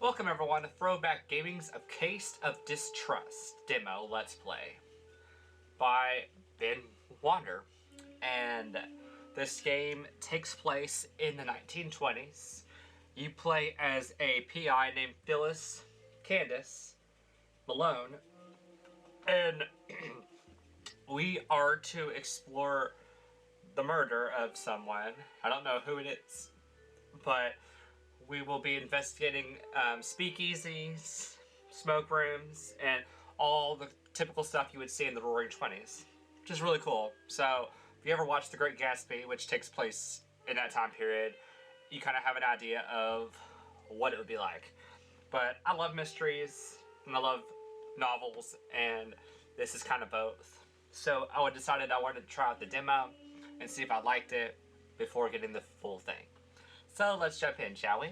Welcome everyone to Throwback Gaming's A Case of Distrust demo Let's Play by Ben Wander. And this game takes place in the 1920s. You play as a PI named Phyllis Candace Malone, and we are to explore the murder of someone. I don't know who it is, but we will be investigating speakeasies, smoke rooms, and all the typical stuff you would see in the Roaring Twenties, which is really cool. So, if you ever watched The Great Gatsby, which takes place in that time period, you kind of have an idea of what it would be like. But I love mysteries, and I love novels, and this is kind of both. So, I decided I wanted to try out the demo and see if I liked it before getting the full thing. So let's jump in, shall we?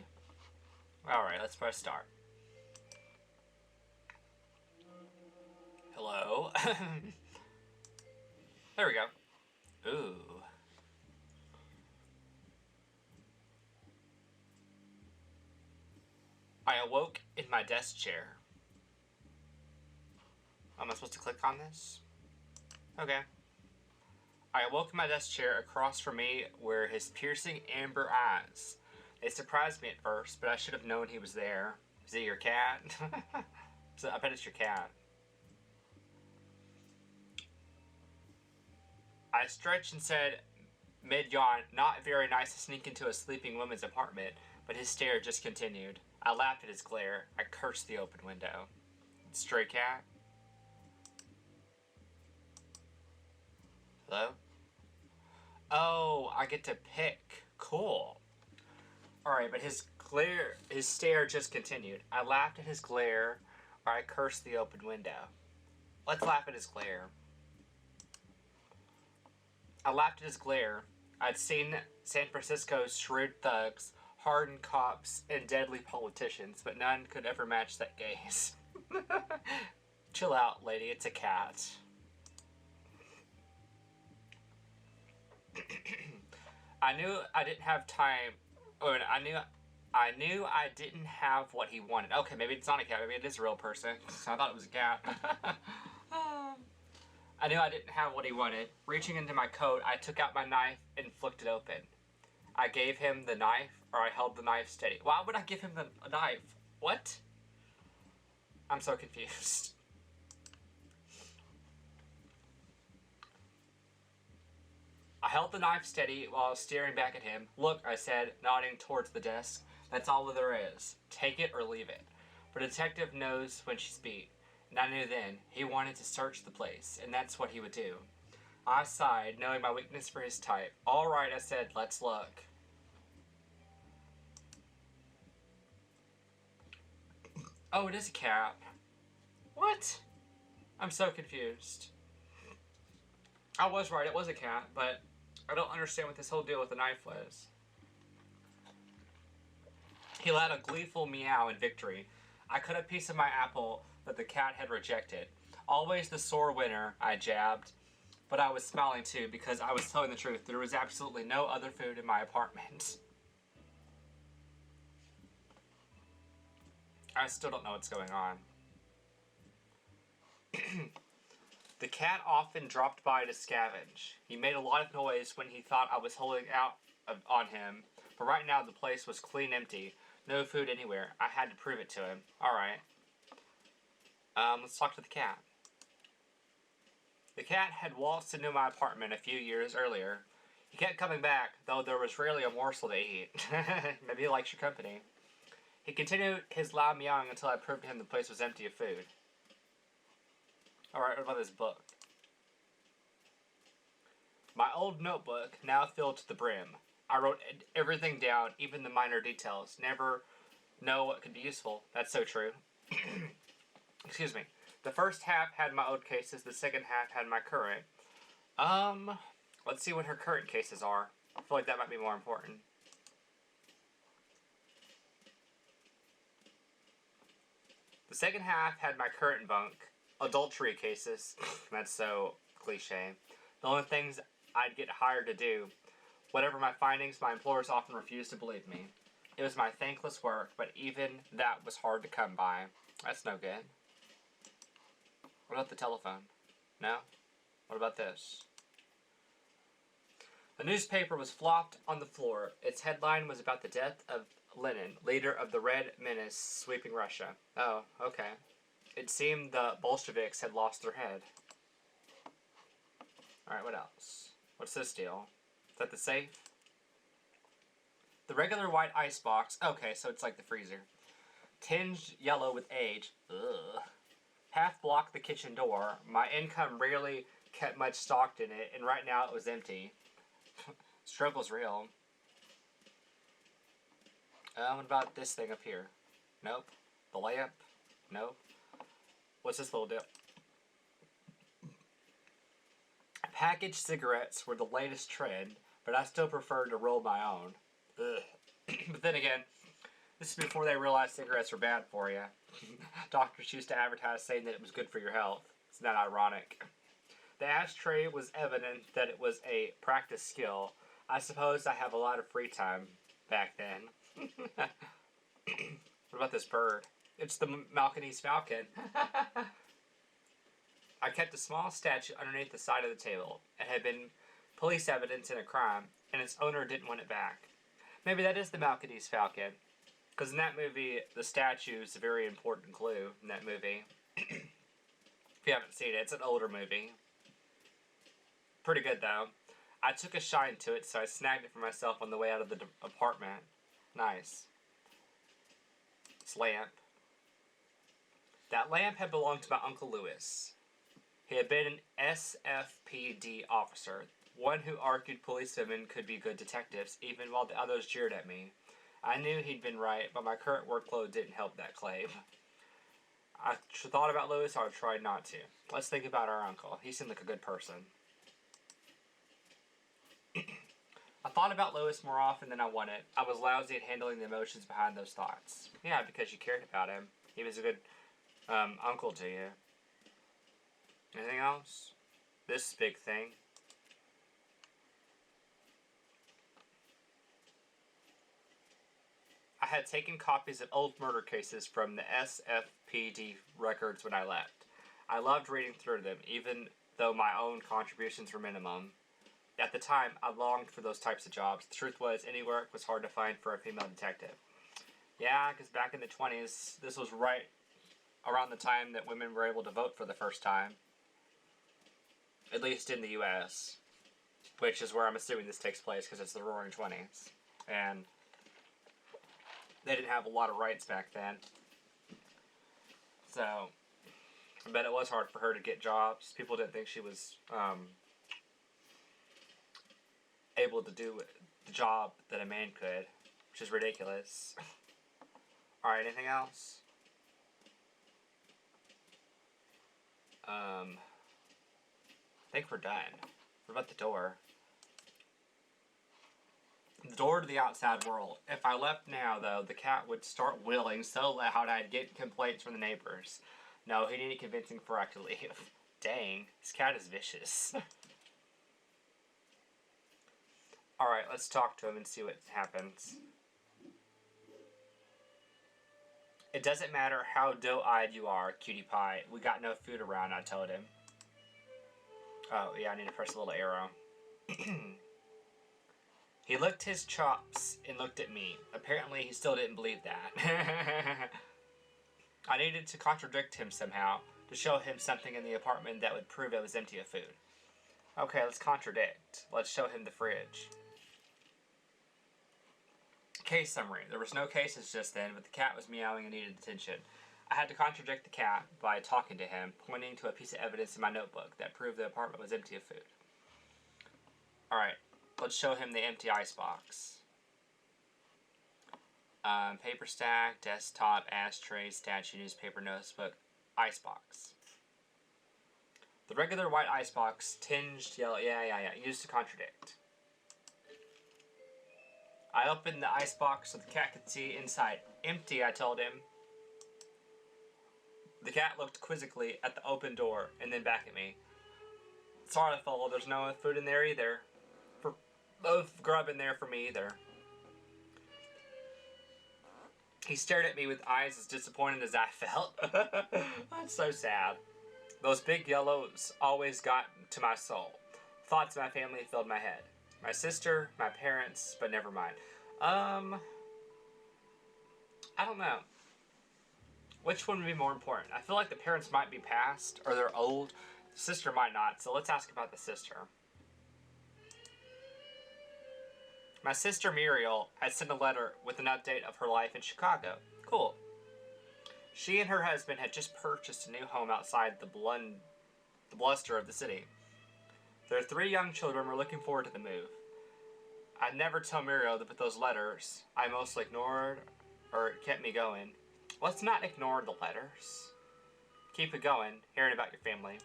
Alright, let's press start. Hello? There we go. Ooh. I awoke in my desk chair. Am I supposed to click on this? Okay. I awoke in my desk chair. Across from me were his piercing amber eyes. They surprised me at first, but I should have known he was there. Is it your cat? So, I bet it's your cat. I stretched and said, mid-yawn, not very nice to sneak into a sleeping woman's apartment, but his stare just continued. I laughed at his glare. I cursed the open window. Stray cat? Hello? Oh, I get to pick. Cool. Alright, but his stare just continued. I laughed at his glare, or I cursed the open window. Let's laugh at his glare. I laughed at his glare. I'd seen San Francisco's shrewd thugs, hardened cops, and deadly politicians, but none could ever match that gaze. Chill out, lady, it's a cat. I knew I didn't have time, or I knew I didn't have what he wanted. Okay, maybe it's not a cat, maybe it is a real person. I thought it was a cat. I knew I didn't have what he wanted. Reaching into my coat, I took out my knife and flicked it open. I gave him the knife, or I held the knife steady. Why would I give him a knife? What? I'm so confused. I held the knife steady while I was staring back at him. Look, I said, nodding towards the desk. That's all there is. Take it or leave it. But a detective knows when she's beat. And I knew then. He wanted to search the place, and that's what he would do. I sighed, knowing my weakness for his type. All right, I said, let's look. Oh, it is a cat. What? I'm so confused. I was right, it was a cat, but I don't understand what this whole deal with the knife was. He let a gleeful meow in victory. I cut a piece of my apple that the cat had rejected. Always the sore winner, I jabbed. But I was smiling too, because I was telling the truth. There was absolutely no other food in my apartment. I still don't know what's going on. The cat often dropped by to scavenge. He made a lot of noise when he thought I was holding out on him, but right now the place was clean empty. No food anywhere. I had to prove it to him. Alright. Let's talk to the cat. The cat had waltzed into my apartment a few years earlier. He kept coming back, though there was rarely a morsel to eat. Maybe he likes your company. He continued his loud meowing until I proved to him the place was empty of food. Alright, what about this book? My old notebook, now filled to the brim. I wrote everything down, even the minor details. Never know what could be useful. That's so true. Excuse me. The first half had my old cases, the second half had my current. Let's see what her current cases are. I feel like that might be more important. The second half had my current bunk. Adultery cases. That's so cliche. The only things I'd get hired to do. Whatever my findings, my employers often refused to believe me. It was my thankless work, but even that was hard to come by. That's no good. What about the telephone? No? What about this? A newspaper was flopped on the floor. Its headline was about the death of Lenin, leader of the Red Menace sweeping Russia. Oh, okay. It seemed the Bolsheviks had lost their head. Alright, what else? What's this deal? Is that the safe? The regular white icebox. Okay, so it's like the freezer. Tinged yellow with age. Ugh. Half blocked the kitchen door. My income rarely kept much stocked in it, and right now it was empty. Struggle's real. What about this thing up here? Nope. The lamp? Nope. What's this little dip? Packaged cigarettes were the latest trend, but I still preferred to roll my own. Ugh. But then again, this is before they realized cigarettes were bad for you. Doctors used to advertise saying that it was good for your health. Isn't that ironic? The ashtray was evident that it was a practice skill. I suppose I have a lot of free time back then. What about this bird? It's the Malcanese falcon. I kept a small statue underneath the side of the table. It had been police evidence in a crime, and its owner didn't want it back. Maybe that is the Malcanese falcon. Because in that movie, the statue is a very important clue in that movie. If you haven't seen it, it's an older movie. Pretty good, though. I took a shine to it, so I snagged it for myself on the way out of the apartment. Nice. This lamp. That lamp had belonged to my Uncle Louis. He had been an SFPD officer, one who argued policemen could be good detectives, even while the others jeered at me. I knew he'd been right, but my current workload didn't help that claim. I thought about Louis, I tried not to. Let's think about our uncle. He seemed like a good person. I thought about Louis more often than I wanted. I was lousy at handling the emotions behind those thoughts. Yeah, because you cared about him. He was a good uncle to you. Anything else? This big thing. I had taken copies of old murder cases from the SFPD records when I left. I loved reading through them, even though my own contributions were minimum. At the time, I longed for those types of jobs. The truth was, any work was hard to find for a female detective. Yeah, because back in the 20s, this was right around the time that women were able to vote for the first time. At least in the U.S., which is where I'm assuming this takes place, because it's the Roaring 20s. And they didn't have a lot of rights back then. So, I bet it was hard for her to get jobs. People didn't think she was able to do the job that a man could, which is ridiculous. Alright, anything else? I think we're done. What about the door? The door to the outside world. If I left now, though, the cat would start wailing so loud I'd get complaints from the neighbors. No, he needed convincing for I could leave. Dang, this cat is vicious. Alright, let's talk to him and see what happens. It doesn't matter how doe-eyed you are, cutie pie. We got no food around, I told him. Oh, yeah, I need to press a little arrow. He licked his chops and looked at me. Apparently, he still didn't believe that. I needed to contradict him somehow, to show him something in the apartment that would prove it was empty of food. Okay, let's contradict. Let's show him the fridge. Case summary. There was no cases just then, but the cat was meowing and needed attention. I had to contradict the cat by talking to him, pointing to a piece of evidence in my notebook that proved the apartment was empty of food. Alright, let's show him the empty icebox. Paper stack, desktop, ashtray, statue, newspaper, notebook, icebox. The regular white icebox, tinged yellow, yeah, used to contradict. I opened the icebox so the cat could see inside. Empty, I told him. The cat looked quizzically at the open door and then back at me. Sorry, fellow, there's no food in there either. No grub in there for me either. He stared at me with eyes as disappointed as I felt. That's so sad. Those big yellows always got to my soul. Thoughts of my family filled my head. My sister, my parents, but never mind. I don't know. Which one would be more important? I feel like the parents might be past, or they're old. The sister might not, so let's ask about the sister. My sister Muriel had sent a letter with an update of her life in Chicago. Cool. She and her husband had just purchased a new home outside the bluster of the city. Their 3 young children were looking forward to the move. I'd never tell Muriel that with those letters I mostly ignored, or it kept me going. Let's not ignore the letters. Keep it going, hearing about your family.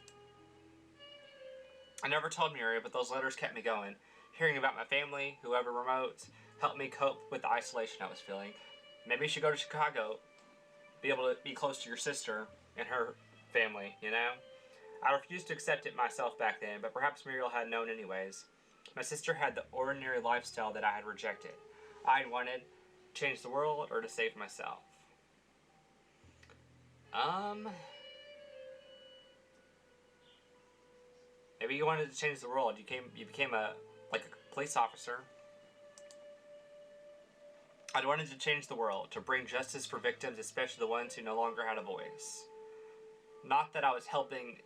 I never told Muriel, but those letters kept me going. Hearing about my family, whoever remote, helped me cope with the isolation I was feeling. Maybe you should go to Chicago, be able to be close to your sister and her family, you know? I refused to accept it myself back then, but perhaps Muriel had known anyways. My sister had the ordinary lifestyle that I had rejected. I wanted to change the world or to save myself. Maybe you wanted to change the world. You became a police officer. I wanted to change the world, to bring justice for victims, especially the ones who no longer had a voice. Not that I was helping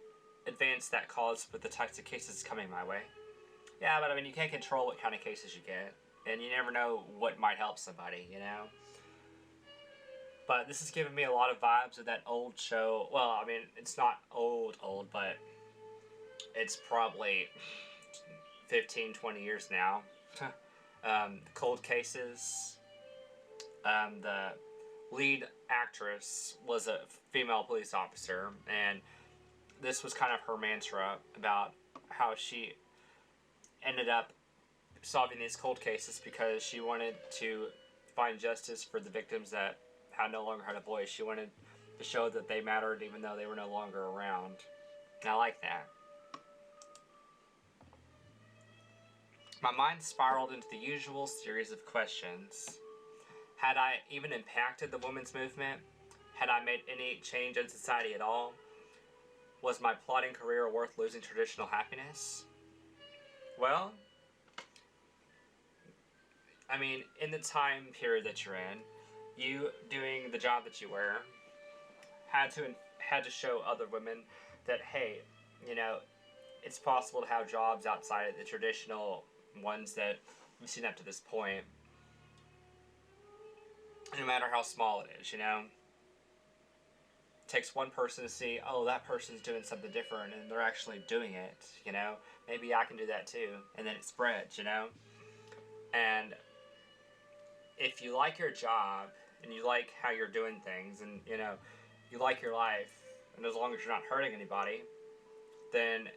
advance that cause with the types of cases coming my way. Yeah, but I mean, you can't control what kind of cases you get, and you never know what might help somebody, you know? But this has given me a lot of vibes of that old show. Well, I mean, it's not old, but it's probably 15, 20 years now. Cold Cases. The lead actress was a female police officer, and this was kind of her mantra about how she ended up solving these cold cases because she wanted to find justice for the victims that no longer had a voice. She wanted to show that they mattered even though they were no longer around. And I like that. My mind spiraled into the usual series of questions. Had I even impacted the women's movement? Had I made any change in society at all? Was my plotting career worth losing traditional happiness? Well, I mean, in the time period that you're in, you doing the job that you were had to show other women that, hey, you know, it's possible to have jobs outside of the traditional ones that we've seen up to this point. No matter how small it is, you know. It takes one person to see, oh, that person's doing something different and they're actually doing it, you know. Maybe I can do that too. And then it spreads, you know. And if you like your job and you like how you're doing things and, you know, you like your life, and as long as you're not hurting anybody, then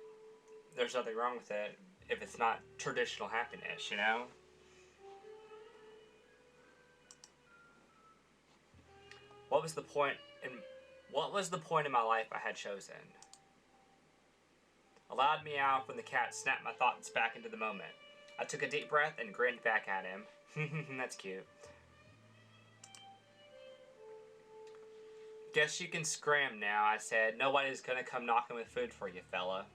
there's nothing wrong with it if it's not traditional happiness, you know? What was the point in my life I had chosen? A loud meow from the cat snapped my thoughts back into the moment. I took a deep breath and grinned back at him. That's cute. Guess you can scram now, I said. Nobody's gonna come knocking with food for you, fella.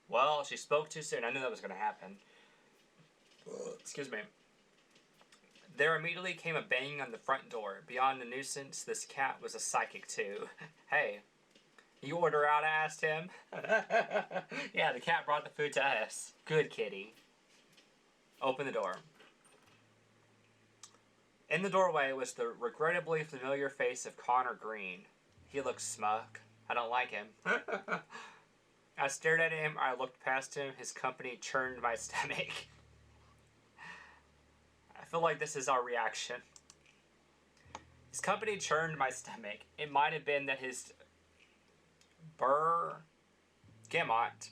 Well, she spoke too soon. I knew that was gonna happen. Excuse me. There immediately came a banging on the front door. Beyond the nuisance, this cat was a psychic too. Hey, you order out? I asked him. Yeah, the cat brought the food to us. Good kitty. Open the door. In the doorway was the regrettably familiar face of Connor Green. He looked smug. I don't like him. I stared at him. I looked past him. His company churned my stomach. I feel like this is our reaction. His company churned my stomach. It might have been that his bergamot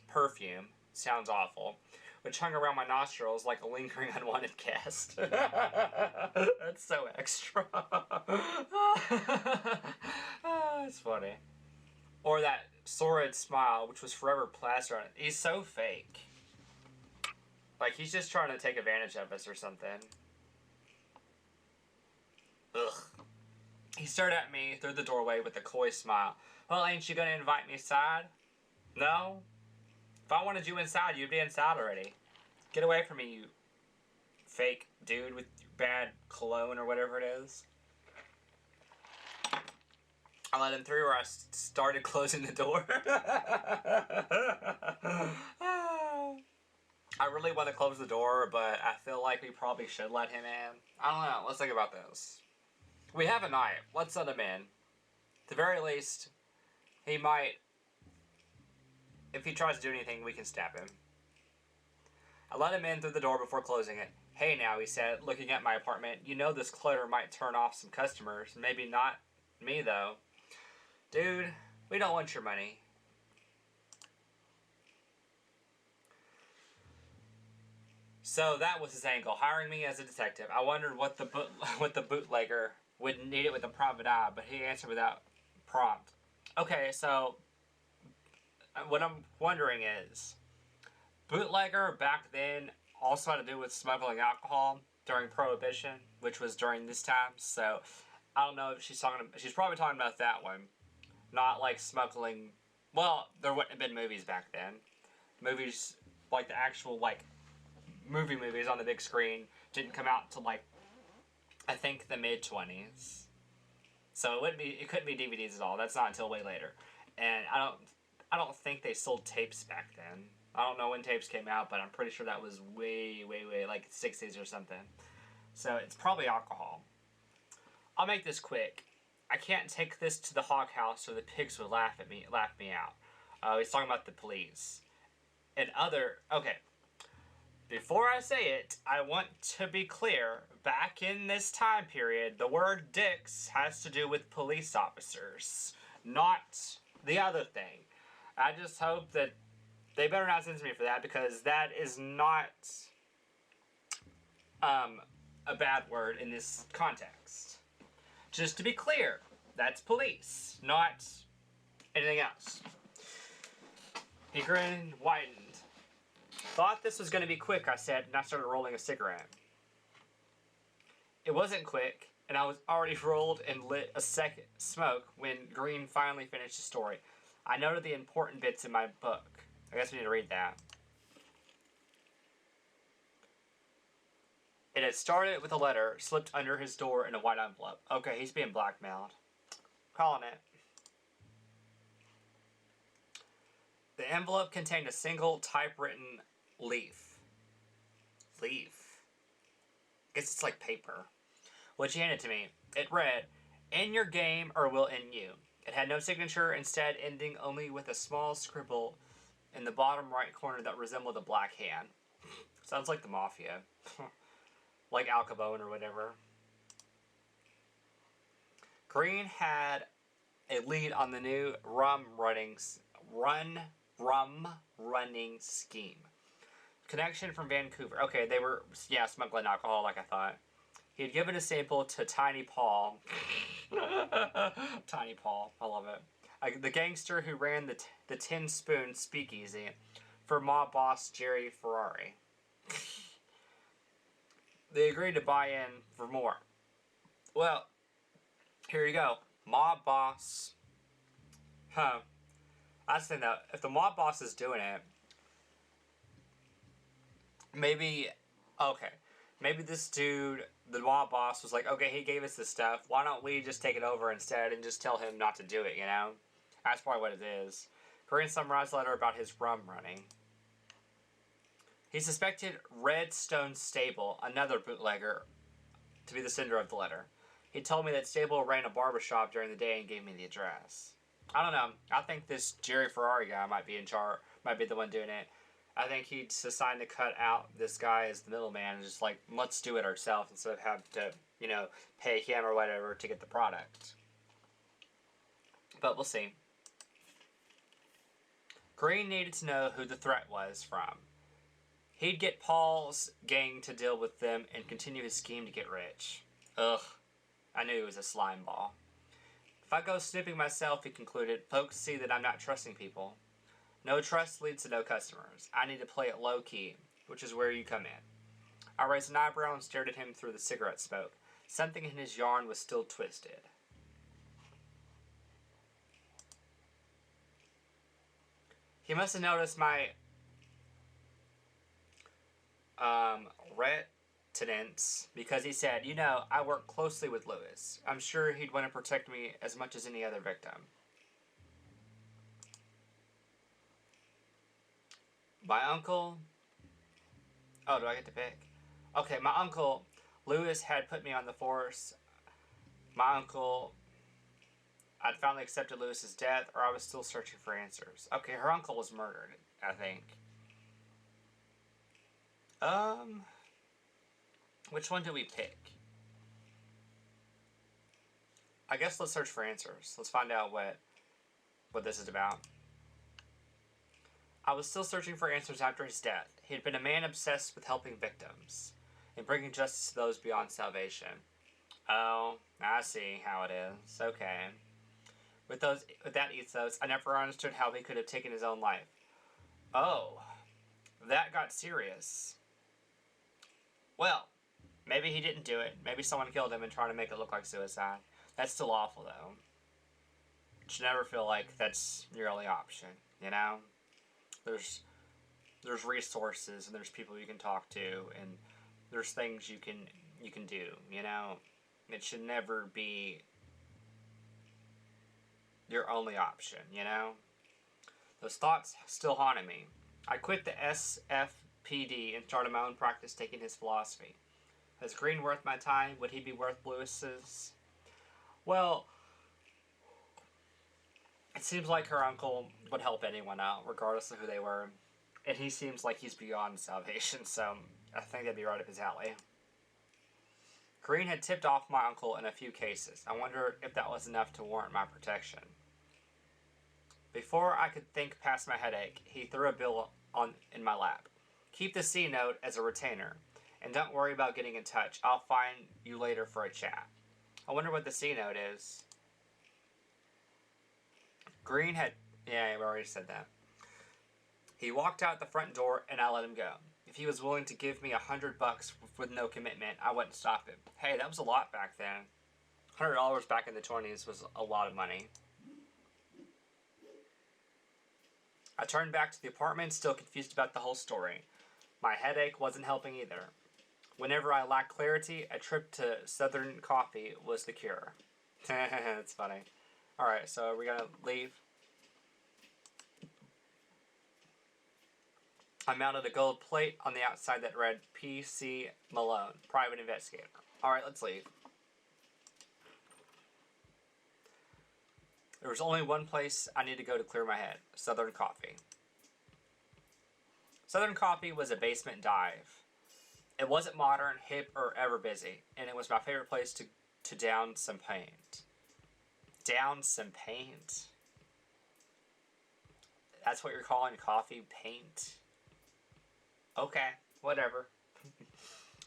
perfume, sounds awful, which hung around my nostrils like a lingering unwanted guest. That's so extra. That's funny. Or that sordid smile, which was forever plastered on it. He's so fake. Like, he's just trying to take advantage of us or something. Ugh. He stared at me through the doorway with a coy smile. Well, ain't you gonna invite me inside? No? If I wanted you inside, you'd be inside already. Get away from me, you fake dude with bad cologne or whatever it is. I let him through, or I started closing the door. I really want to close the door, but I feel like we probably should let him in. I don't know. Let's think about this. We have a knife. Let's let him in. At the very least, he might... If he tries to do anything, we can stab him. I let him in through the door before closing it. Hey now, he said, looking at my apartment. You know this clutter might turn off some customers. Maybe not me, though. Dude, we don't want your money. So that was his angle, hiring me as a detective. I wondered what the bootlegger would need it with a private eye, but he answered without prompt. Okay, so what I'm wondering is, bootlegger back then also had to do with smuggling alcohol during Prohibition, which was during this time. So I don't know if she's probably talking about that one, not like smuggling. Well, there wouldn't have been movies back then. Movies like the actual like movies on the big screen didn't come out till like I think the mid-20s. So it couldn't be DVDs at all. That's not until way later. And I don't think they sold tapes back then. I don't know when tapes came out, but I'm pretty sure that was way like 60s or something. So it's probably alcohol. I'll make this quick. I can't take this to the hog house or the pigs would laugh me out. He's talking about the police. Okay. Before I say it, I want to be clear, back in this time period, the word dicks has to do with police officers, not the other thing. I just hope that they better not censor me for that, because that is not a bad word in this context. Just to be clear, that's police, not anything else. He grinned, widened. Thought this was going to be quick, I said, and I started rolling a cigarette. It wasn't quick, and I was already rolled and lit a second smoke when Green finally finished the story. I noted the important bits in my book. I guess we need to read that. It had started with a letter slipped under his door in a white envelope. Okay, he's being blackmailed. Calling it. The envelope contained a single typewritten leaf. Leaf? I guess it's like paper. Which he handed to me. It read, "In your game or will end you." It had no signature, instead ending only with a small scribble in the bottom right corner that resembled a black hand. Sounds like the Mafia. Like Al Capone or whatever. Green had a lead on the new rum running scheme. Connection from Vancouver. Okay, they were, smuggling alcohol like I thought. He had given a sample to Tiny Paul. Tiny Paul, I love it. The gangster who ran the Tin Spoon Speakeasy for mob boss Jerry Ferrari. They agreed to buy in for more. Well, here you go. Mob boss. Huh. I was thinking that if the mob boss is doing it, maybe this dude, the mob boss, was like, okay, he gave us this stuff. Why don't we just take it over instead and just tell him not to do it, you know? That's probably what it is. Corinne summarized the letter about his rum running. He suspected Redstone Stable, another bootlegger, to be the sender of the letter. He told me that Stable ran a barbershop during the day and gave me the address. I don't know. I think this Jerry Ferrari guy might be in charge, might be the one doing it. I think he's assigned to cut out this guy as the middleman and just like, let's do it ourselves instead of having to, pay him or whatever to get the product. But we'll see. Green needed to know who the threat was from. He'd get Paul's gang to deal with them and continue his scheme to get rich. Ugh. I knew he was a slime ball. If I go snooping myself, he concluded, folks see that I'm not trusting people. No trust leads to no customers. I need to play it low-key. which is where you come in. I raised an eyebrow and stared at him through the cigarette smoke. Something in his yarn was still twisted. He must have noticed my reticence, because he said, "You know, I work closely with Lewis. I'm sure he'd want to protect me as much as any other victim." My uncle... Oh, do I get to pick? Okay, my uncle, Lewis, had put me on the force. My uncle... I'd finally accepted Lewis's death, or I was still searching for answers. Okay, her uncle was murdered, I think. Which one do we pick? I guess let's search for answers. Let's find out what this is about. I was still searching for answers after his death. He had been a man obsessed with helping victims and bringing justice to those beyond salvation. Oh, I see how it is. Okay. With that ethos, I never understood how he could have taken his own life. Oh, that got serious. Well, maybe he didn't do it. Maybe someone killed him and tried to make it look like suicide. That's still awful, though. You should never feel like that's your only option, you know? There's resources, and there's people you can talk to, and there's things you can do, you know? It should never be your only option, you know? Those thoughts still haunted me. I quit the SFPD and started my own practice taking his philosophy. Is Green worth my time? Would he be worth Lewis's? Well, it seems like her uncle would help anyone out, regardless of who they were. And he seems like he's beyond salvation, so I think that'd be right up his alley. Green had tipped off my uncle in a few cases. I wondered if that was enough to warrant my protection. Before I could think past my headache, he threw a bill in my lap. Keep the C note as a retainer, and don't worry about getting in touch. I'll find you later for a chat. I wonder what the C note is. Green had... Yeah, we already said that. He walked out the front door, and I let him go. If he was willing to give me $100 with no commitment, I wouldn't stop him. Hey, that was a lot back then. $100 back in the 20s was a lot of money. I turned back to the apartment, still confused about the whole story. My headache wasn't helping either. Whenever I lacked clarity, a trip to Southern Coffee was the cure. That's funny. Alright, so are we gonna leave? I mounted a gold plate on the outside that read P.C. Malone, Private Investigator. Alright, let's leave. There was only one place I needed to go to clear my head. Southern Coffee. Southern Coffee was a basement dive. It wasn't modern, hip, or ever busy, and it was my favorite place to down some paint. Down some paint? That's what you're calling coffee paint? Okay, whatever.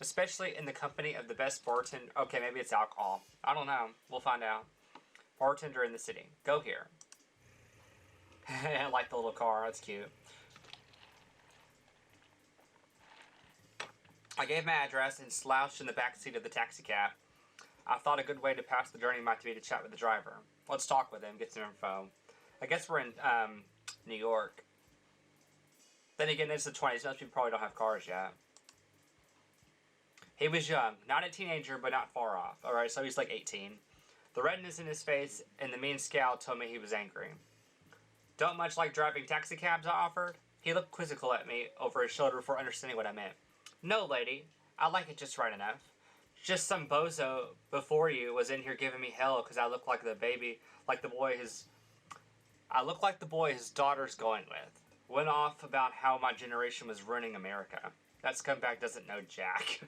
Especially in the company of the best bartender. Okay, maybe it's alcohol. I don't know. We'll find out. Bartender in the city. Go here. I like the little car. That's cute. I gave my address and slouched in the back seat of the taxi cab. I thought a good way to pass the journey might be to chat with the driver. Let's talk with him, get some info. I guess we're in New York. Then again, it's the 20s. Most people probably don't have cars yet. He was young. Not a teenager, but not far off. Alright, so he's like 18. The redness in his face and the mean scowl told me he was angry. Don't much like driving taxi cabs, I offered. He looked quizzical at me over his shoulder before understanding what I meant. No, lady. I like it just right enough. Just some bozo before you was in here giving me hell because I look like the baby, like the boy I look like the boy his daughter's going with. Went off about how my generation was ruining America. That scumbag doesn't know jack.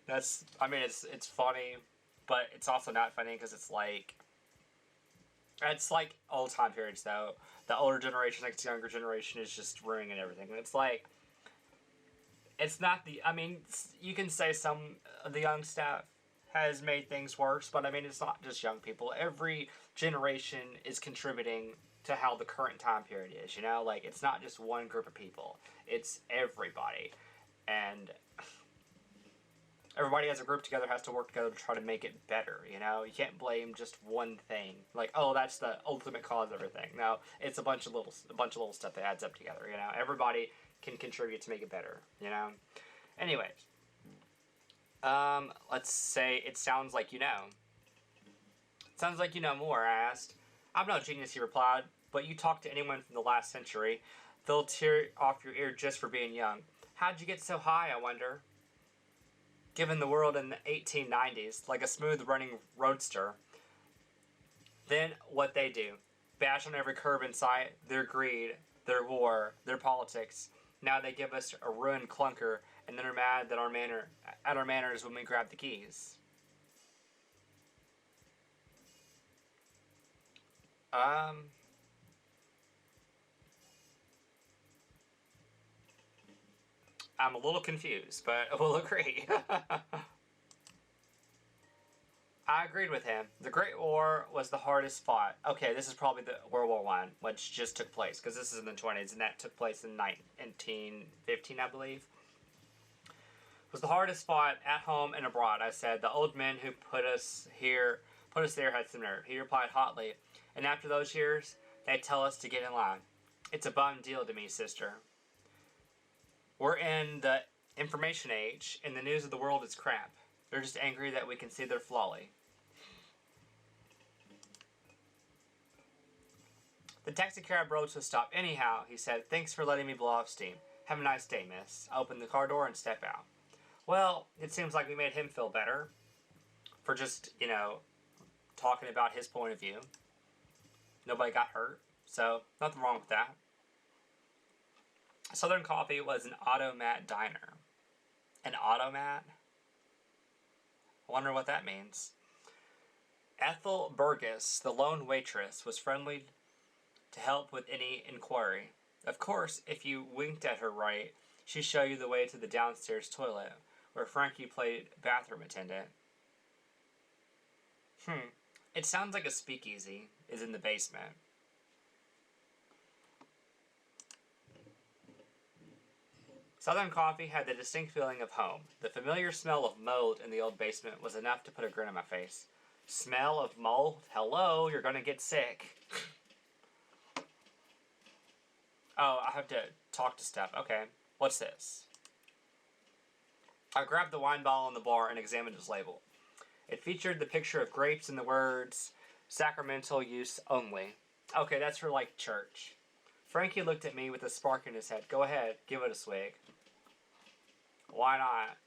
It's funny, but it's also not funny because it's like old time periods though. The older generation, like the younger generation, is just ruining everything. It's like, it's not you can say some of the young stuff has made things worse, but I mean, it's not just young people. Every generation is contributing to how the current time period is, you know? Like, it's not just one group of people. It's everybody. And everybody as a group together has to work together to try to make it better, you know? You can't blame just one thing. Like, oh, that's the ultimate cause of everything. No, it's a bunch of little stuff that adds up together, you know? Everybody can contribute to make it better, you know? Anyways. Let's say it sounds like you know. Sounds like you know more, I asked. I'm no genius, he replied, but you talk to anyone from the last century, they'll tear off your ear just for being young. How'd you get so high, I wonder? Given the world in the 1890s, like a smooth-running roadster, then what they do. Bash on every curb in sight, their greed, their war, their politics. Now they give us a ruined clunker, and then are mad that at our manners when we grab the keys. I'm a little confused, but we'll agree. I agreed with him. The Great War was the hardest fought. Okay, this is probably the World War I, which just took place, because this is in the 20s, and that took place in 1915, I believe. It was the hardest fought at home and abroad, I said. The old men who put us there had some nerve. He replied hotly, and after those years, they tell us to get in line. It's a bum deal to me, sister. We're in the information age, and the news of the world is crap. They're just angry that we can see their folly. The taxi cab rode to a stop. Anyhow, he said, thanks for letting me blow off steam. Have a nice day, miss. I opened the car door and step out. Well, it seems like we made him feel better for just, you know, talking about his point of view. Nobody got hurt, so nothing wrong with that. Southern Coffee was an automat diner. An automat? I wonder what that means. Ethel Burgess, the lone waitress, was friendly to help with any inquiry. Of course, if you winked at her right, she'd show you the way to the downstairs toilet, where Frankie played bathroom attendant. It sounds like a speakeasy is in the basement. Southern Coffee had the distinct feeling of home. The familiar smell of mold in the old basement was enough to put a grin on my face. Smell of mold? Hello, you're gonna get sick. Oh, I have to talk to Steph. Okay, what's this? I grabbed the wine bottle in the bar and examined its label. It featured the picture of grapes and the words, sacramental use only. Okay, that's for, like, church. Frankie looked at me with a spark in his head. Go ahead, give it a swig. Why not?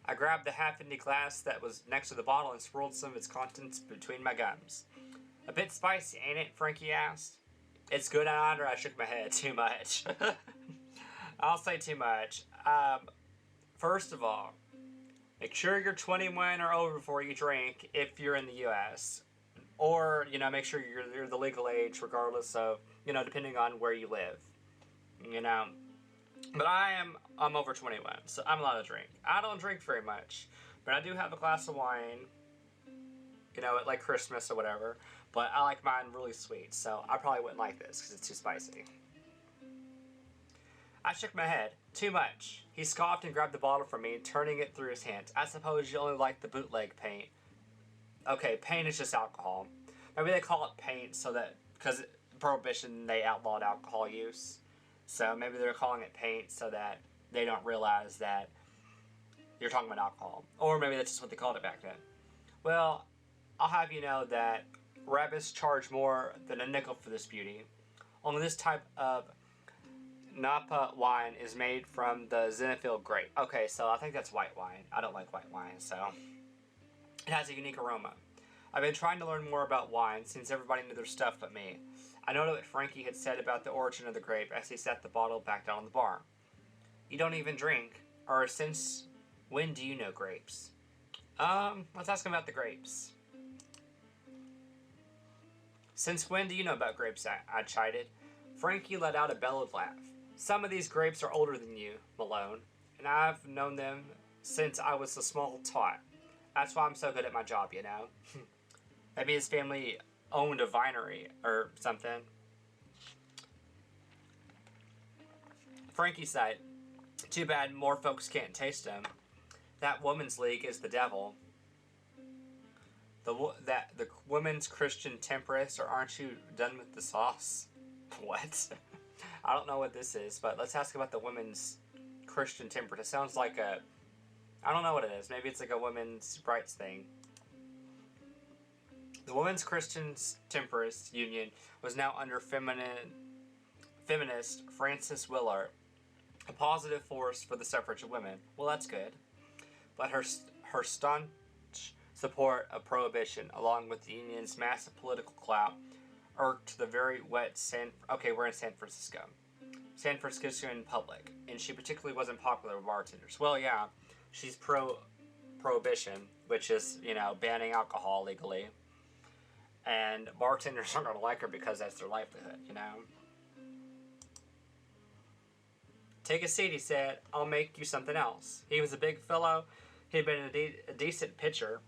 I grabbed the half-empty glass that was next to the bottle and swirled some of its contents between my gums. A bit spicy, ain't it? Frankie asked. It's good, or I shook my head. Too much. I'll say too much. First of all, make sure you're 21 or over before you drink if you're in the U.S. Or, you know, make sure you're the legal age regardless of, you know, depending on where you live. You know. But I'm over 21, so I'm allowed to drink. I don't drink very much, but I do have a glass of wine, you know, at like Christmas or whatever. But I like mine really sweet, so I probably wouldn't like this because it's too spicy. I shook my head. Too much. He scoffed and grabbed the bottle from me, turning it through his hands. I suppose you only like the bootleg paint. Okay, paint is just alcohol. Maybe they call it paint so that, because Prohibition, they outlawed alcohol use. So maybe they're calling it paint so that they don't realize that you're talking about alcohol. Or maybe that's just what they called it back then. Well, I'll have you know that rabbits charge more than a nickel for this beauty. Only this type of Napa wine is made from the Zinfandel grape. Okay, so I think that's white wine. I don't like white wine, so it has a unique aroma. I've been trying to learn more about wine since everybody knew their stuff but me. I noted what Frankie had said about the origin of the grape as he set the bottle back down on the bar. You don't even drink, or since when do you know grapes? Let's ask him about the grapes. Since when do you know about grapes? I chided. Frankie let out a bellowed laugh. Some of these grapes are older than you, Malone, and I've known them since I was a small tot. That's why I'm so good at my job, you know. Maybe his family owned a winery or something. Frankie said, too bad more folks can't taste them. That woman's league is the devil. The women's Christian temperance, or aren't you done with the sauce? What? I don't know what this is, but let's ask about the women's Christian temperance. It sounds like a... I don't know what it is. Maybe it's like a women's rights thing. The Women's Christian Temperance Union was now under feminist Frances Willard, a positive force for the suffrage of women. Well, that's good. But her staunch support of Prohibition, along with the union's massive political clout, irked the very wet we're in San Franciscan public, and she particularly wasn't popular with bartenders. Well, yeah, she's Prohibition, which is, you know, banning alcohol legally. And bartenders aren't going to like her because that's their livelihood, you know. Take a seat, he said. I'll make you something else. He was a big fellow. He had been a decent pitcher.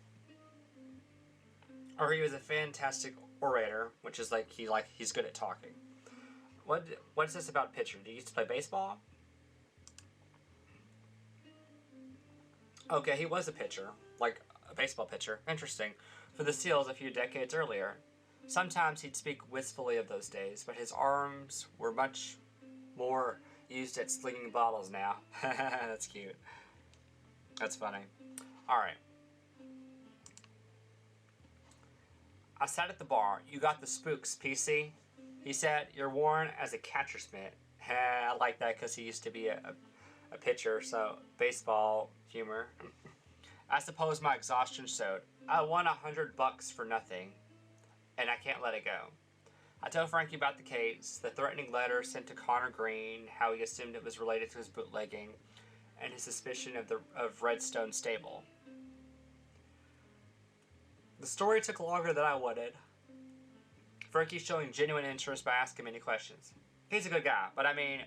Or he was a fantastic orator, which is like he's good at talking. What's this about pitcher? Did he used to play baseball? Okay, he was a pitcher. Like a baseball pitcher. Interesting. For the Seals a few decades earlier. Sometimes he'd speak wistfully of those days, but his arms were much more used at slinging bottles now. That's cute. That's funny. Alright. I sat at the bar. You got the spooks, PC? He said, you're worn as a catcher's mitt. I like that because he used to be a pitcher, so baseball humor. I suppose my exhaustion showed. I won $100 for nothing, and I can't let it go. I told Frankie about the case, the threatening letter sent to Connor Green, how he assumed it was related to his bootlegging, and his suspicion of Redstone Stable. The story took longer than I wanted. Frankie's showing genuine interest by asking many questions. He's a good guy, but I mean,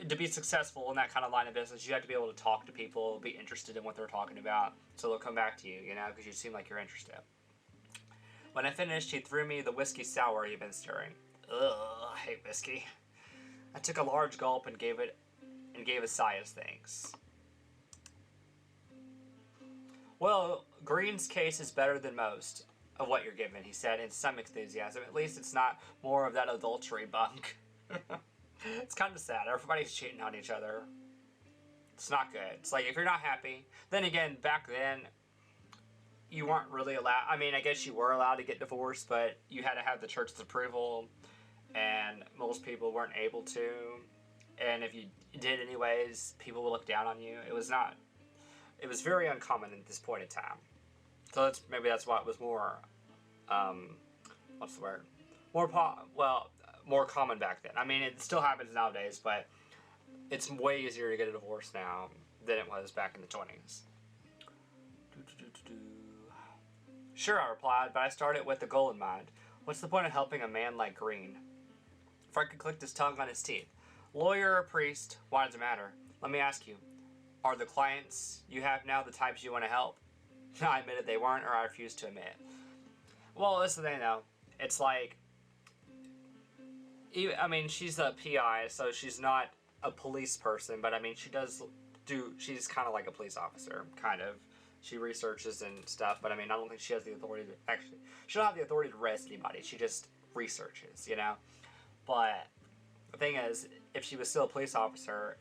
to be successful in that kind of line of business, you have to be able to talk to people, be interested in what they're talking about, so they'll come back to you, you know, because you seem like you're interested. When I finished, he threw me the whiskey sour he'd been stirring. Ugh, I hate whiskey. I took a large gulp and gave a sigh as thanks. Well, Green's case is better than most of what you're given, he said in some enthusiasm. At least it's not more of that adultery bunk. It's kind of sad. Everybody's cheating on each other. It's not good. It's like, if you're not happy... Then again, back then, you weren't really allowed... I mean, I guess you were allowed to get divorced, but you had to have the church's approval, and most people weren't able to. And if you did anyways, people would look down on you. It was not... It was very uncommon at this point in time. So maybe that's why it was more... what's the word? More common back then. I mean, it still happens nowadays, but it's way easier to get a divorce now than it was back in the 20s. Sure, I replied, but I started with the goal in mind. What's the point of helping a man like Green? Frankie clicked his tongue on his teeth. Lawyer or priest, why does it matter? Let me ask you, are the clients you have now the types you want to help? I admitted they weren't, or I refused to admit. Well, this is the thing, though. It's like... I mean, she's a PI, so she's not a police person, but I mean, she's kind of like a police officer, kind of. She researches and stuff, but I mean, I don't think she has the authority to, actually, she don't have the authority to arrest anybody, she just researches, you know? But, the thing is, if she was still a police officer,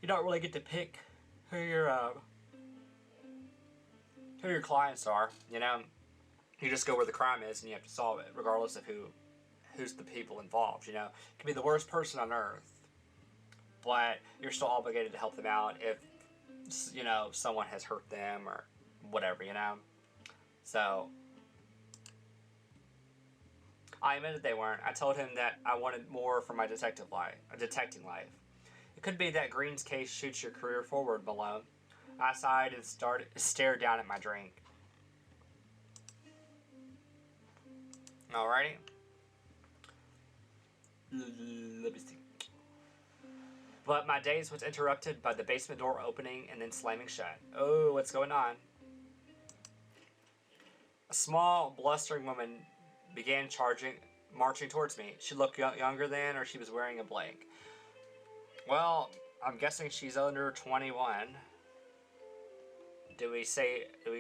you don't really get to pick who your clients are, you know? You just go where the crime is and you have to solve it, regardless of who's the people involved, you know? It can be the worst person on earth, but you're still obligated to help them out if, you know, someone has hurt them or whatever, you know? So, I admitted they weren't. I told him that I wanted more for my detecting life. It could be that Green's case shoots your career forward, Malone. I sighed and stared down at my drink. Alrighty. Let me see. But my daze was interrupted by the basement door opening and then slamming shut. Oh, what's going on? A small, blustering woman began marching towards me. She looked younger than, or she was wearing a blank. Well, I'm guessing she's under 21. Do we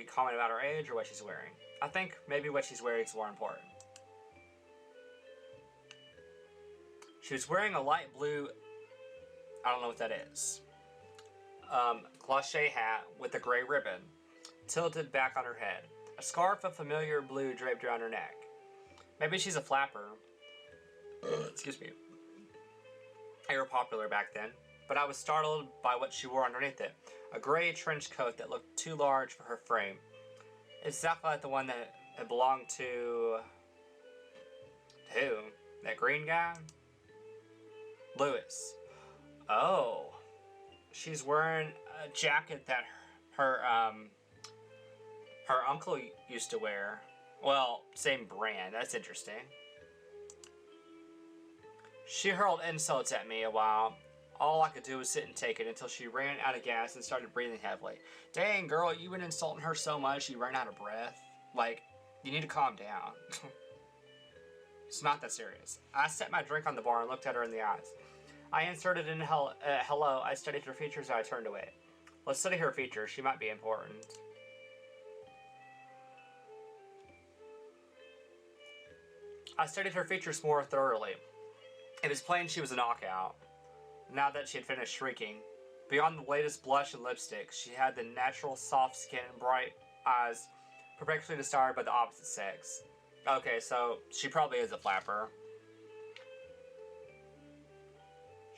comment about her age or what she's wearing? I think maybe what she's wearing is more important. She was wearing a light blue, I don't know what that is, cloche hat with a gray ribbon tilted back on her head. A scarf of familiar blue draped around her neck. Maybe she's a flapper. Excuse me. They were popular back then, but I was startled by what she wore underneath it. A gray trench coat that looked too large for her frame. Exactly like the one that had belonged to... who? That green guy? Lewis. Oh. She's wearing a jacket that her uncle used to wear. Well, same brand. That's interesting. She hurled insults at me a while. All I could do was sit and take it until she ran out of gas and started breathing heavily. Dang, girl, you've been insulting her so much you ran out of breath. Like, you need to calm down. It's not that serious. I set my drink on the bar and looked at her in the eyes. I inserted in hello. I studied her features and I turned away. Let's study her features. She might be important. I studied her features more thoroughly. It was plain she was a knockout. Now that she had finished shrieking, beyond the latest blush and lipstick, she had the natural soft skin and bright eyes, perpetually desired by the opposite sex. Okay, so she probably is a flapper.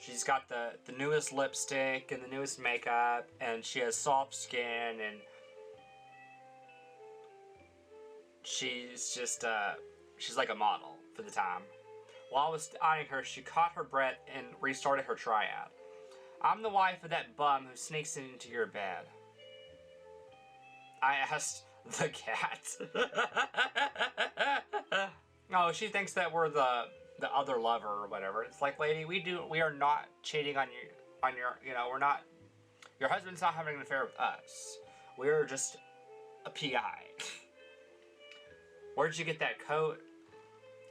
She's got the newest lipstick and the newest makeup, and she has soft skin, and she's just, she's like a model for the time. While I was eyeing her, she caught her breath and restarted her triad. I'm the wife of that bum who sneaks into your bed. I asked the cat. Oh, she thinks that we're the other lover or whatever. It's like, lady, we are not cheating on your, you know, we're not, your husband's not having an affair with us. We're just a PI. Where'd you get that coat?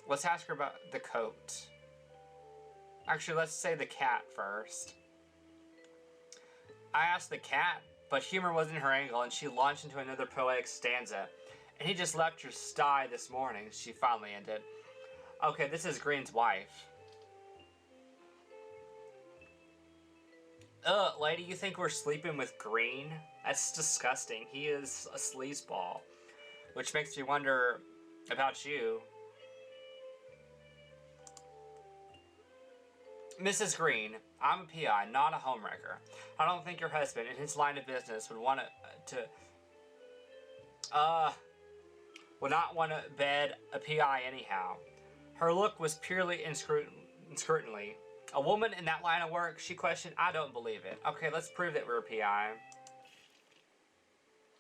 Let's ask her about the coat. Actually, let's say the cat first. I asked the cat, but humor wasn't her angle, and she launched into another poetic stanza. And he just left your sty this morning, she finally ended. Okay, this is Green's wife. Ugh, lady, you think we're sleeping with Green? That's disgusting. He is a sleazeball. Which makes me wonder about you. Mrs. Green, I'm a PI, not a homewrecker. I don't think your husband, in his line of business, would want would not want to bed a PI anyhow. Her look was purely inscrutably. A woman in that line of work, she questioned, I don't believe it. Okay, let's prove that we're a PI.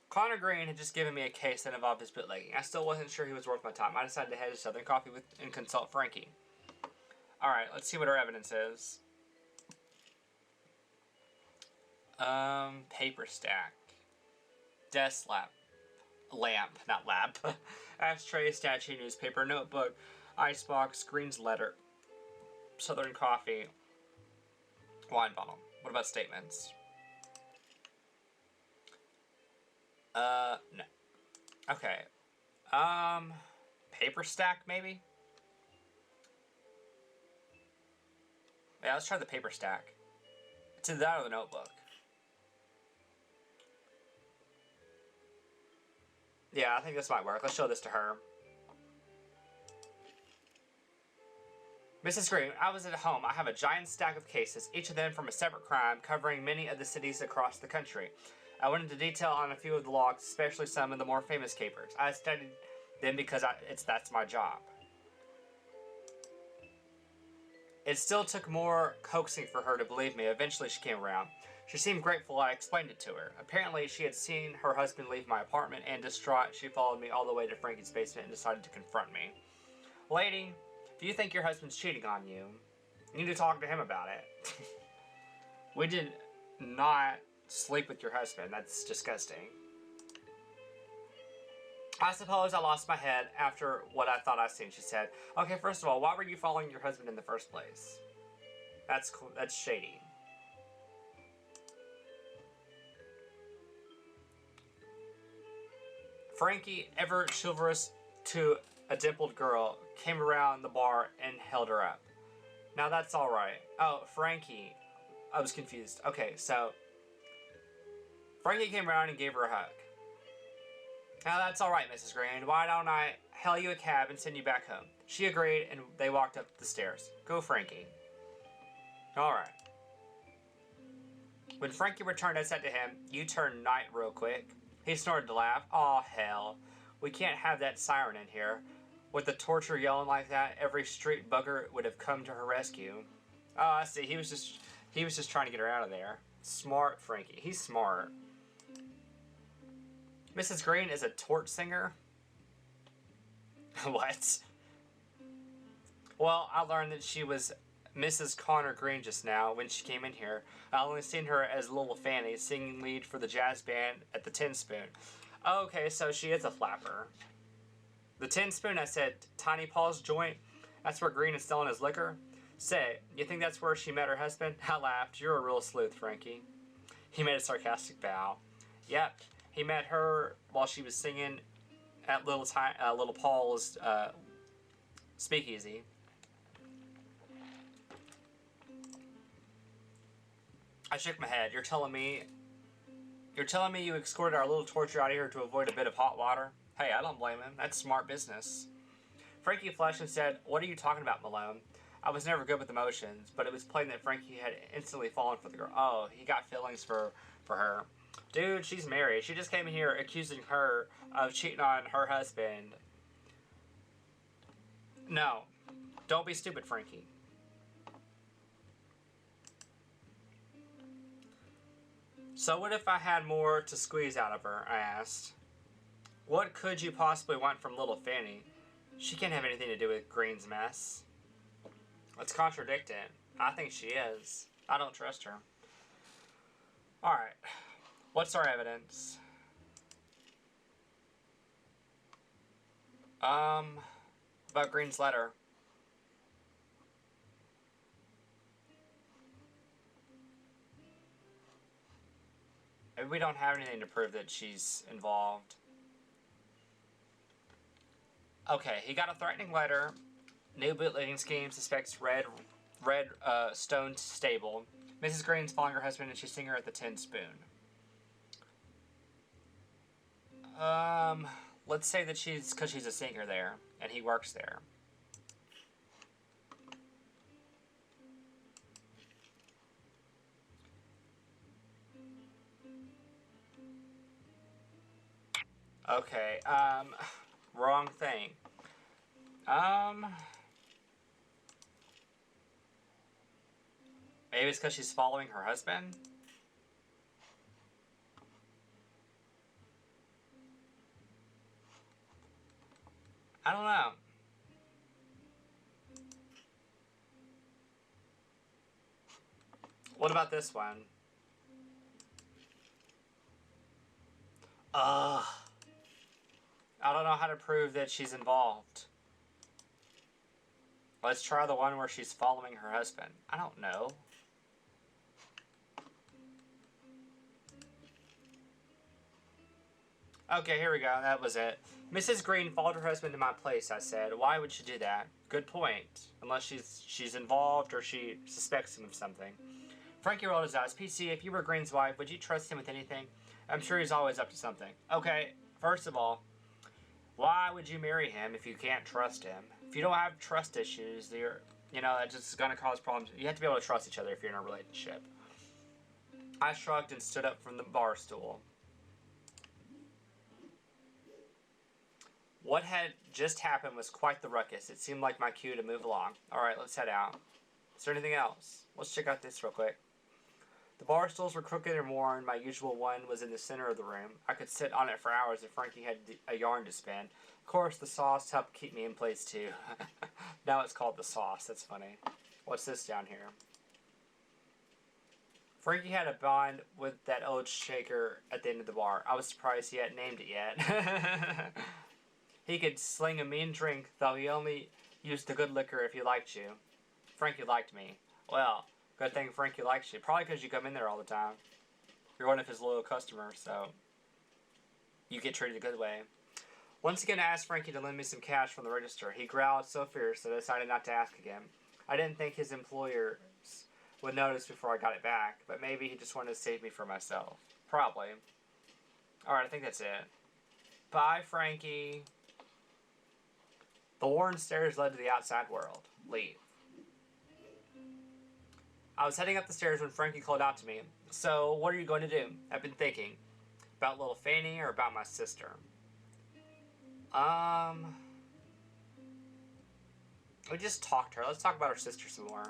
Connor Green had just given me a case that involved his bootlegging. I still wasn't sure he was worth my time. I decided to head to Southern Coffee and consult Frankie. Alright, let's see what our evidence is. Paper stack. Desk lamp, not lap. Ashtray, statue, newspaper, notebook, icebox, Green's letter, Southern Coffee, wine bottle. What about statements? No. Okay. Paper stack, maybe? Yeah, let's try the paper stack. It's either that or the notebook. Yeah, I think this might work. Let's show this to her. Mrs. Green, I was at home. I have a giant stack of cases, each of them from a separate crime, covering many of the cities across the country. I went into detail on a few of the logs, especially some of the more famous capers. I studied them because that's my job. It still took more coaxing for her to believe me. Eventually she came around. She seemed grateful I explained it to her. Apparently she had seen her husband leave my apartment, and distraught, she followed me all the way to Frankie's basement and decided to confront me. Lady, if you think your husband's cheating on you, you need to talk to him about it. We did not sleep with your husband. That's disgusting. I suppose I lost my head after what I thought I seen, she said. Okay, first of all, why were you following your husband in the first place? That's cool. That's shady. Frankie, ever chivalrous to a dimpled girl, came around the bar and held her up. Now that's alright. Oh, Frankie. I was confused. Okay, so Frankie came around and gave her a hug. Now that's alright, Mrs. Green. Why don't I hail you a cab and send you back home? She agreed, and they walked up the stairs. Go, Frankie. Alright. When Frankie returned, I said to him, you turn night real quick. He snorted to laugh. Aw, hell. We can't have that siren in here. With the torture yelling like that, every street bugger would have come to her rescue. Oh, I see. He was just trying to get her out of there. Smart Frankie. He's smart. Mrs. Green is a torch singer? What? Well, I learned that she was Mrs. Connor Green just now when she came in here. I only seen her as Little Fanny, singing lead for the jazz band at the Tin Spoon. Okay, so she is a flapper. The Tin Spoon, I said, Tiny Paul's joint? That's where Green is selling his liquor? Say, you think that's where she met her husband? I laughed. You're a real sleuth, Frankie. He made a sarcastic bow. Yep, he met her while she was singing at Little Paul's Speakeasy. I shook my head. You're telling me you escorted our little torture out of here to avoid a bit of hot water? Hey, I don't blame him. That's smart business. Frankie flushed and said, what are you talking about, Malone? I was never good with emotions, but it was plain that Frankie had instantly fallen for the girl. Oh, he got feelings for her. Dude, she's married. She just came in here accusing her of cheating on her husband. No. Don't be stupid, Frankie. So what if I had more to squeeze out of her, I asked. What could you possibly want from Little Fanny? She can't have anything to do with Green's mess. Let's contradict it. I think she is. I don't trust her. Alright. What's our evidence? About Green's letter. Maybe we don't have anything to prove that she's involved. Okay, he got a threatening letter. New bootlegging scheme suspects Red Stone Stable. Mrs. Green's following her husband and she's seeing her at the Tin Spoon. Let's say that because she's a singer there and he works there. Okay, wrong thing. Maybe it's because she's following her husband? I don't know. What about this one? I don't know how to prove that she's involved. Let's try the one where she's following her husband. I don't know. Okay, here we go. That was it. Mrs. Green followed her husband to my place, I said. Why would she do that? Good point. Unless she's involved or she suspects him of something. Frankie rolled his eyes. PC, if you were Green's wife, would you trust him with anything? I'm sure he's always up to something. Okay, first of all, why would you marry him if you can't trust him? If you don't have trust issues, that just is going to cause problems. You have to be able to trust each other if you're in a relationship. I shrugged and stood up from the bar stool. What had just happened was quite the ruckus. It seemed like my cue to move along. Alright, let's head out. Is there anything else? Let's check out this real quick. The bar stools were crooked and worn. My usual one was in the center of the room. I could sit on it for hours if Frankie had a yarn to spin. Of course, the sauce helped keep me in place too. Now it's called the sauce. That's funny. What's this down here? Frankie had a bond with that old shaker at the end of the bar. I was surprised he hadn't named it yet. He could sling a mean drink, though he only used the good liquor if he liked you. Frankie liked me. Well, good thing Frankie likes you. Probably because you come in there all the time. You're one of his loyal customers, so you get treated a good way. Once again, I asked Frankie to lend me some cash from the register. He growled so fierce that I decided not to ask again. I didn't think his employers would notice before I got it back, but maybe he just wanted to save me from myself. Probably. Alright, I think that's it. Bye, Frankie. The worn stairs led to the outside world. Leave. I was heading up the stairs when Frankie called out to me. So, what are you going to do? I've been thinking. About little Fanny or about my sister? We just talked to her. Let's talk about her sister some more.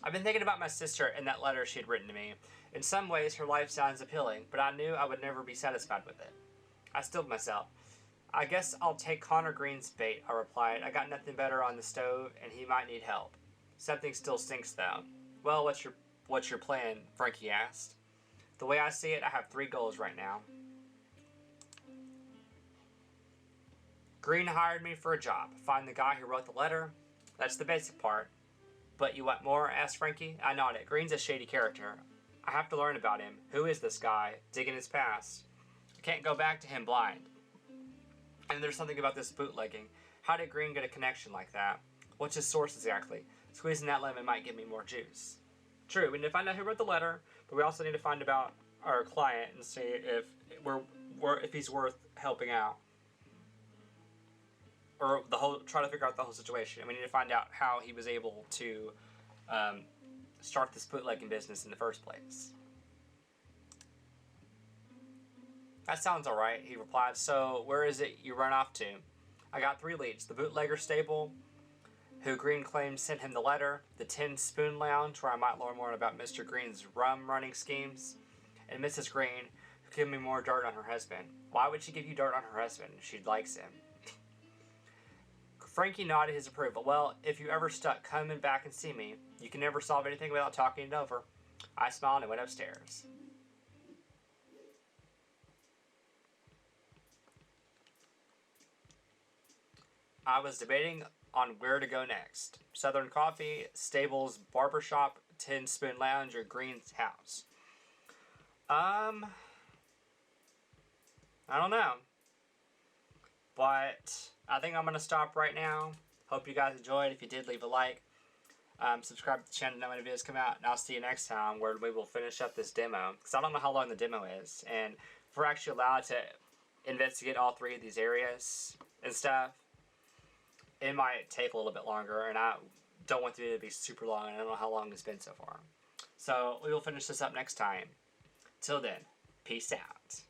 I've been thinking about my sister and that letter she had written to me. In some ways, her life sounds appealing, but I knew I would never be satisfied with it. I stilled myself. I guess I'll take Connor Green's bait, I replied. I got nothing better on the stove, and he might need help. Something still stinks, though. Well, what's your plan? Frankie asked. The way I see it, I have 3 goals right now. Green hired me for a job. Find the guy who wrote the letter. That's the basic part. But you want more? Asked Frankie. I nodded. Green's a shady character. I have to learn about him. Who is this guy? Digging his past. I can't go back to him blind. And there's something about this bootlegging. How did Green get a connection like that? What's his source exactly? Squeezing that lemon might give me more juice. True, we need to find out who wrote the letter, but we also need to find about our client and see if if he's worth helping out. Or try to figure out the whole situation. And we need to find out how he was able to start this bootlegging business in the first place. That sounds alright, he replied. So, where is it you run off to? I got 3 leads. The bootlegger stable, who Green claims sent him the letter. The Tin Spoon Lounge, where I might learn more about Mr. Green's rum running schemes. And Mrs. Green, who gave me more dirt on her husband. Why would she give you dirt on her husband? She likes him. Frankie nodded his approval. Well, if you ever stuck coming back and see me, you can never solve anything without talking it over. I smiled and went upstairs. I was debating on where to go next. Southern Coffee, Stables, Barbershop, Tin Spoon Lounge, or Green's house. I don't know. But I think I'm going to stop right now. Hope you guys enjoyed. If you did, leave a like. Subscribe to the channel to know when videos come out. And I'll see you next time where we will finish up this demo. Because I don't know how long the demo is. And if we're actually allowed to investigate all 3 of these areas and stuff, it might take a little bit longer. And I don't want the video to be super long. And I don't know how long it's been so far. So we will finish this up next time. Till then, peace out.